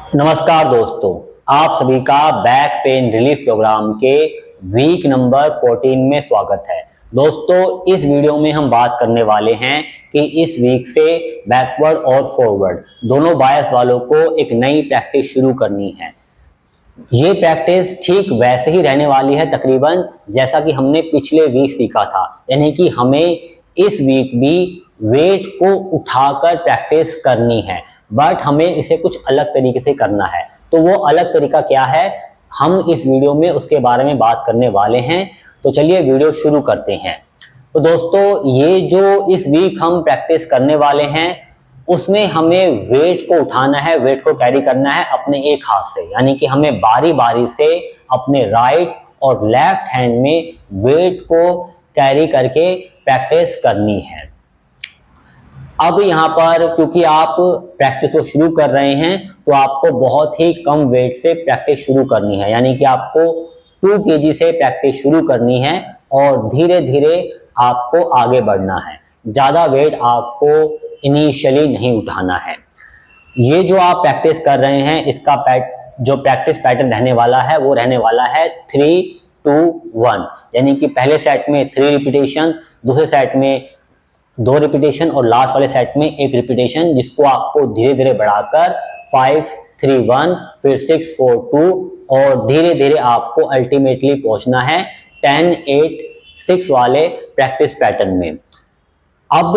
नमस्कार दोस्तों, आप सभी का बैक पेन रिलीफ प्रोग्राम के वीक नंबर 14 में स्वागत है। दोस्तों, इस वीडियो में हम बात करने वाले हैं कि इस वीक से बैकवर्ड और फॉरवर्ड दोनों बायस वालों को एक नई प्रैक्टिस शुरू करनी है। ये प्रैक्टिस ठीक वैसे ही रहने वाली है तकरीबन जैसा कि हमने पिछले वीक सीखा था, यानी कि हमें इस वीक भी वेट को उठाकर प्रैक्टिस करनी है, बट हमें इसे कुछ अलग तरीके से करना है। तो वो अलग तरीका क्या है, हम इस वीडियो में उसके बारे में बात करने वाले हैं। तो चलिए वीडियो शुरू करते हैं। तो दोस्तों, ये जो इस वीक हम प्रैक्टिस करने वाले हैं उसमें हमें वेट को उठाना है, वेट को कैरी करना है अपने एक हाथ से, यानी कि हमें बारी बारी से अपने राइट और लेफ्ट हैंड में वेट को कैरी करके प्रैक्टिस करनी है। अब यहाँ पर क्योंकि आप प्रैक्टिस को शुरू कर रहे हैं तो आपको बहुत ही कम वेट से प्रैक्टिस शुरू करनी है, यानी कि आपको 2 kg से प्रैक्टिस शुरू करनी है और धीरे धीरे आपको आगे बढ़ना है। ज़्यादा वेट आपको इनिशियली नहीं उठाना है। ये जो आप प्रैक्टिस कर रहे हैं इसका जो प्रैक्टिस पैटर्न रहने वाला है वो रहने वाला है 3, 2, 1, यानी कि पहले सेट में 3 रिपीटेशन, दूसरे सेट में 2 रिपीटेशन और लास्ट वाले सेट में 1 रिपीटेशन, जिसको आपको धीरे धीरे बढ़ाकर 5, 3, 1, फिर 6, 4, 2 और धीरे धीरे आपको अल्टीमेटली पहुंचना है 10, 8, 6 वाले प्रैक्टिस पैटर्न में। अब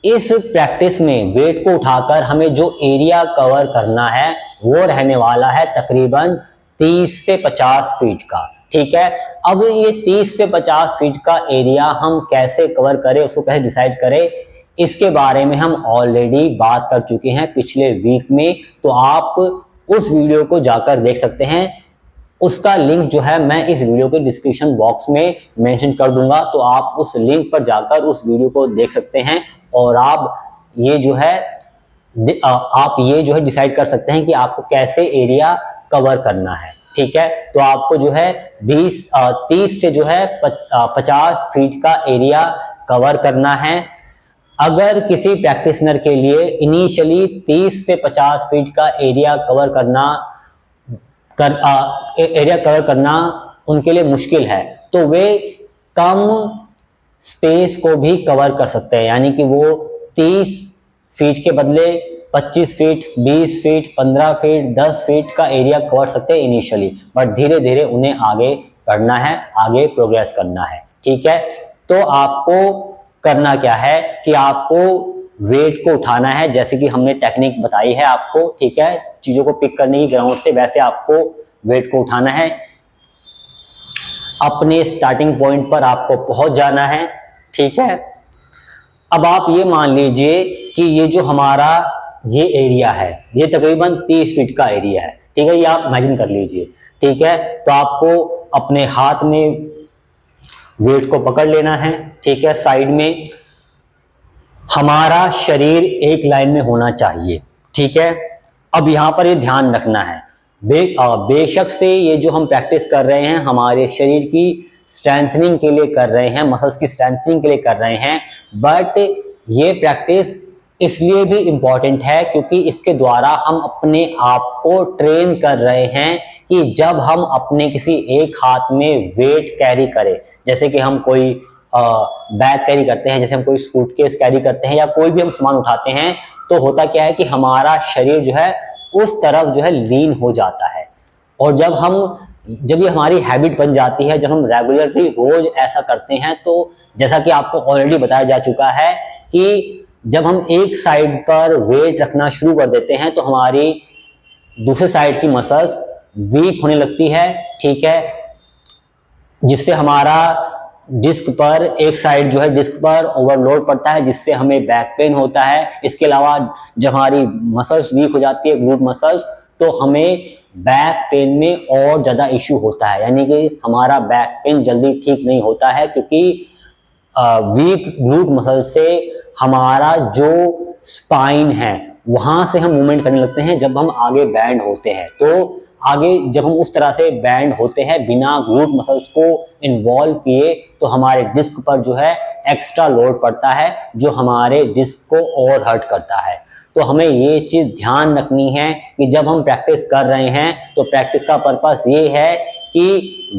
इस प्रैक्टिस में वेट को उठाकर हमें जो एरिया कवर करना है वो रहने वाला है तकरीबन 30 से 50 फीट का। ठीक है, अब ये 30 से 50 फीट का एरिया हम कैसे कवर करें, उसको कैसे डिसाइड करें, इसके बारे में हम ऑलरेडी बात कर चुके हैं पिछले वीक में। तो आप उस वीडियो को जाकर देख सकते हैं। उसका लिंक जो है मैं इस वीडियो के डिस्क्रिप्शन बॉक्स में मेंशन कर दूंगा, तो आप उस लिंक पर जाकर उस वीडियो को देख सकते हैं और आप ये जो है डिसाइड कर सकते हैं कि आपको कैसे एरिया कवर करना है। ठीक है, तो आपको जो है 30 से जो है 50 फीट का एरिया कवर करना है। अगर किसी प्रैक्टिशनर के लिए इनिशियली 30 से 50 फीट का एरिया कवर करना उनके लिए मुश्किल है, तो वे कम स्पेस को भी कवर कर सकते हैं, यानी कि वो 30 फीट के बदले 25 फीट, 20 फीट, 15 फीट, 10 फीट का एरिया कवर सकते हैं इनिशियली, बट धीरे धीरे उन्हें आगे बढ़ना है, आगे प्रोग्रेस करना है। ठीक है, तो आपको करना क्या है कि आपको वेट को उठाना है, जैसे कि हमने टेक्निक बताई है आपको। ठीक है, चीजों को पिक करने की ग्राउंड से वैसे आपको वेट को उठाना है। अपने स्टार्टिंग पॉइंट पर आपको पहुंच जाना है। ठीक है, अब आप ये मान लीजिए कि ये जो हमारा ये एरिया है ये तकरीबन 30 फीट का एरिया है। ठीक है, ये आप इमेजिन कर लीजिए। ठीक है, तो आपको अपने हाथ में वेट को पकड़ लेना है। ठीक है, साइड में हमारा शरीर एक लाइन में होना चाहिए। ठीक है, अब यहाँ पर ये ध्यान रखना है, बेशक से ये जो हम प्रैक्टिस कर रहे हैं हमारे शरीर की स्ट्रेंथनिंग के लिए कर रहे हैं, मसल्स की स्ट्रेंथनिंग के लिए कर रहे हैं, बट ये प्रैक्टिस इसलिए भी इम्पॉर्टेंट है क्योंकि इसके द्वारा हम अपने आप को ट्रेन कर रहे हैं कि जब हम अपने किसी एक हाथ में वेट कैरी करें, जैसे कि हम कोई बैग कैरी करते हैं, जैसे हम कोई सूटकेस कैरी करते हैं या कोई भी हम सामान उठाते हैं, तो होता क्या है कि हमारा शरीर जो है उस तरफ जो है लीन हो जाता है। और जब ये हमारी हैबिट बन जाती है, जब हम रेगुलरली रोज ऐसा करते हैं, तो जैसा कि आपको ऑलरेडी बताया जा चुका है कि जब हम एक साइड पर वेट रखना शुरू कर देते हैं तो हमारी दूसरे साइड की मसल्स वीक होने लगती है। ठीक है, जिससे हमारा डिस्क पर एक साइड जो है डिस्क पर ओवरलोड पड़ता है, जिससे हमें बैक पेन होता है। इसके अलावा जब हमारी मसल्स वीक हो जाती है, ग्लूट मसल्स, तो हमें बैक पेन में और ज़्यादा इश्यू होता है, यानी कि हमारा बैक पेन जल्दी ठीक नहीं होता है क्योंकि वीक ग्लूट मसल से हमारा जो स्पाइन है वहाँ से हम मूवमेंट करने लगते हैं जब हम आगे बैंड होते हैं। तो आगे जब हम उस तरह से बैंड होते हैं बिना ग्लूट मसल्स को इन्वॉल्व किए, तो हमारे डिस्क पर जो है एक्स्ट्रा लोड पड़ता है जो हमारे डिस्क को और हर्ट करता है। तो हमें ये चीज ध्यान रखनी है कि जब हम प्रैक्टिस कर रहे हैं तो प्रैक्टिस का पर्पस ये है कि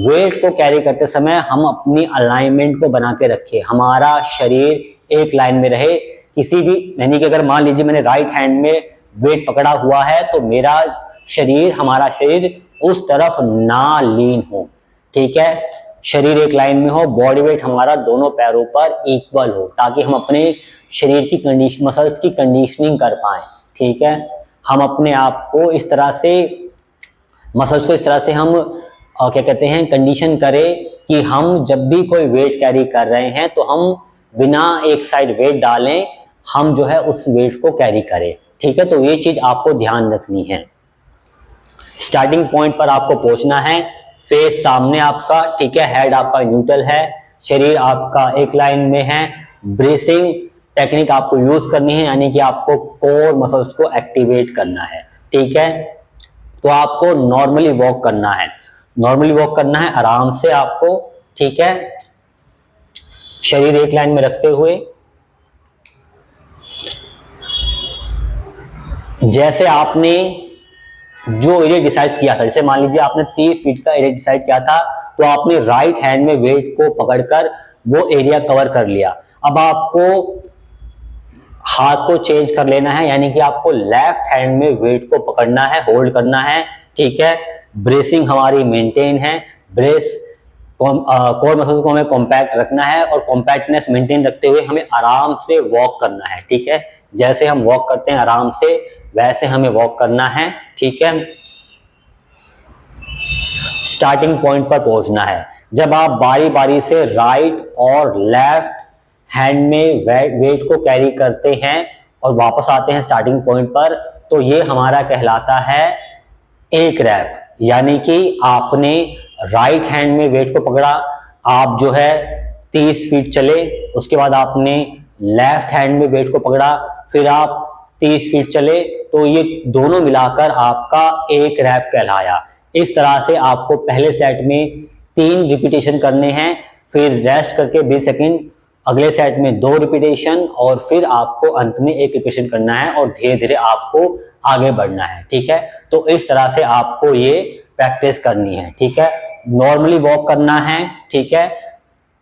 वेट को कैरी करते समय हम अपनी अलाइनमेंट को बना के रखें, हमारा शरीर एक लाइन में रहे। किसी भी यानी कि अगर मान लीजिए मैंने राइट हैंड में वेट पकड़ा हुआ है तो मेरा शरीर, हमारा शरीर उस तरफ ना लीन हो, ठीक है, शरीर एक लाइन में हो, बॉडी वेट हमारा दोनों पैरों पर इक्वल हो, ताकि हम अपने शरीर की कंडीशन, मसल्स की कंडीशनिंग कर पाए, ठीक है। हम अपने आप को इस तरह से, मसल्स को इस तरह से हम क्या कहते हैं, कंडीशन करें कि हम जब भी कोई वेट कैरी कर रहे हैं तो हम बिना एक साइड वेट डालें, हम जो है उस वेट को कैरी करें, ठीक है। तो ये चीज आपको ध्यान रखनी है। स्टार्टिंग पॉइंट पर आपको पहुंचना है, फेस सामने आपका, ठीक है, हेड आपका न्यूट्रल है, शरीर आपका एक लाइन में है। ब्रेसिंग टेक्निक आपको यूज करनी है, यानी कि आपको कोर मसल्स को एक्टिवेट करना है, ठीक है। तो आपको नॉर्मली वॉक करना है, नॉर्मली वॉक करना है आराम से आपको, ठीक है, शरीर एक लाइन में रखते हुए। जैसे आपने जो एरिया डिसाइड किया था, जैसे मान लीजिए आपने 30 फीट का एरिया डिसाइड किया था, तो आपने राइट हैंड में वेट को पकड़कर वो एरिया कवर कर लिया। अब आपको हाथ को चेंज कर लेना है, यानी कि आपको लेफ्ट हैंड में वेट को पकड़ना है, होल्ड करना है, ठीक है। ब्रेसिंग हमारी मेंटेन है, ब्रेस कोर मसल्स को हमें कॉम्पैक्ट रखना है और कॉम्पैक्टनेस मेंटेन रखते हुए हमें आराम से वॉक करना है, ठीक है। जैसे हम वॉक करते हैं आराम से, वैसे हमें वॉक करना है, ठीक है। स्टार्टिंग पॉइंट पर पहुंचना है। जब आप बारी बारी से राइट और लेफ्ट हैंड में वेट को कैरी करते हैं और वापस आते हैं स्टार्टिंग पॉइंट पर, तो ये हमारा कहलाता है एक रैप, यानी कि आपने राइट हैंड में वेट को पकड़ा, आप जो है 30 फीट चले, उसके बाद आपने लेफ्ट हैंड में वेट को पकड़ा, फिर आप 30 फीट चले, तो ये दोनों मिलाकर आपका एक रैप कहलाया। इस तरह से आपको पहले सेट में 3 रिपीटेशन करने हैं, फिर रेस्ट करके 20 सेकंड, अगले सेट में 2 रिपीटेशन और फिर आपको अंत में 1 रिपीटेशन करना है और धीरे धीरे आपको आगे बढ़ना है, ठीक है। तो इस तरह से आपको ये प्रैक्टिस करनी है, ठीक है। नॉर्मली वॉक करना है, ठीक है,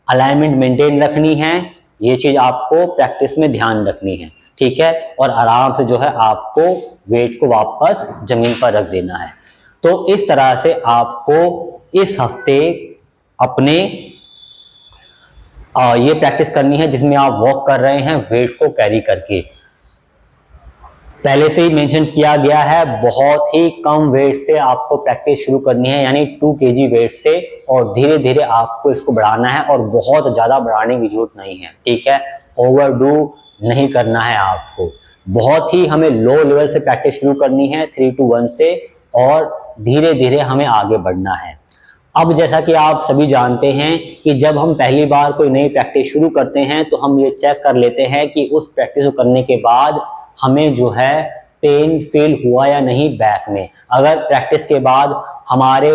अलाइनमेंट मेंटेन रखनी है, ये चीज आपको प्रैक्टिस में ध्यान रखनी है, ठीक है। और आराम से जो है आपको वेट को वापस जमीन पर रख देना है। तो इस तरह से आपको इस हफ्ते अपने ये प्रैक्टिस करनी है जिसमें आप वॉक कर रहे हैं वेट को कैरी करके। पहले से ही मेंशन किया गया है, बहुत ही कम वेट से आपको प्रैक्टिस शुरू करनी है, यानी 2 kg वेट से, और धीरे धीरे आपको इसको बढ़ाना है और बहुत ज़्यादा बढ़ाने की जरूरत नहीं है, ठीक है। ओवरडू नहीं करना है आपको, बहुत ही हमें लो लेवल से प्रैक्टिस शुरू करनी है 3 to 1 से, और धीरे धीरे हमें आगे बढ़ना है। अब जैसा कि आप सभी जानते हैं कि जब हम पहली बार कोई नई प्रैक्टिस शुरू करते हैं तो हम ये चेक कर लेते हैं कि उस प्रैक्टिस को करने के बाद हमें जो है पेन फील हुआ या नहीं बैक में। अगर प्रैक्टिस के बाद हमारे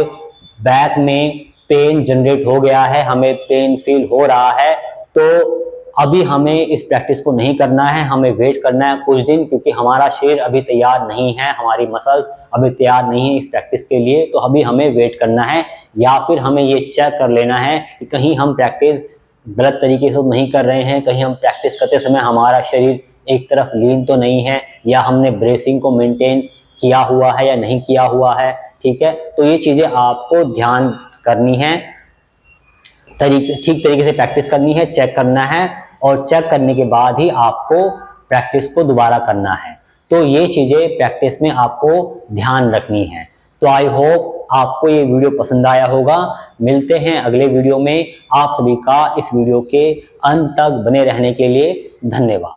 बैक में पेन जनरेट हो गया है, हमें पेन फील हो रहा है, तो अभी हमें इस प्रैक्टिस को नहीं करना है, हमें वेट करना है कुछ दिन, क्योंकि हमारा शरीर अभी तैयार नहीं है, हमारी मसल्स अभी तैयार नहीं है इस प्रैक्टिस के लिए, तो अभी हमें वेट करना है। या फिर हमें ये चेक कर लेना है कि कहीं हम प्रैक्टिस गलत तरीके से नहीं कर रहे हैं, कहीं हम प्रैक्टिस करते समय हमारा शरीर एक तरफ लीन तो नहीं है, या हमने ब्रेसिंग को मेंटेन किया हुआ है या नहीं किया हुआ है, ठीक है। तो ये चीज़ें आपको ध्यान करनी है, ठीक तरीके से प्रैक्टिस करनी है, चेक करना है, और चेक करने के बाद ही आपको प्रैक्टिस को दोबारा करना है। तो ये चीज़ें प्रैक्टिस में आपको ध्यान रखनी है। तो आई होप आपको ये वीडियो पसंद आया होगा। मिलते हैं अगले वीडियो में। आप सभी का इस वीडियो के अंत तक बने रहने के लिए धन्यवाद।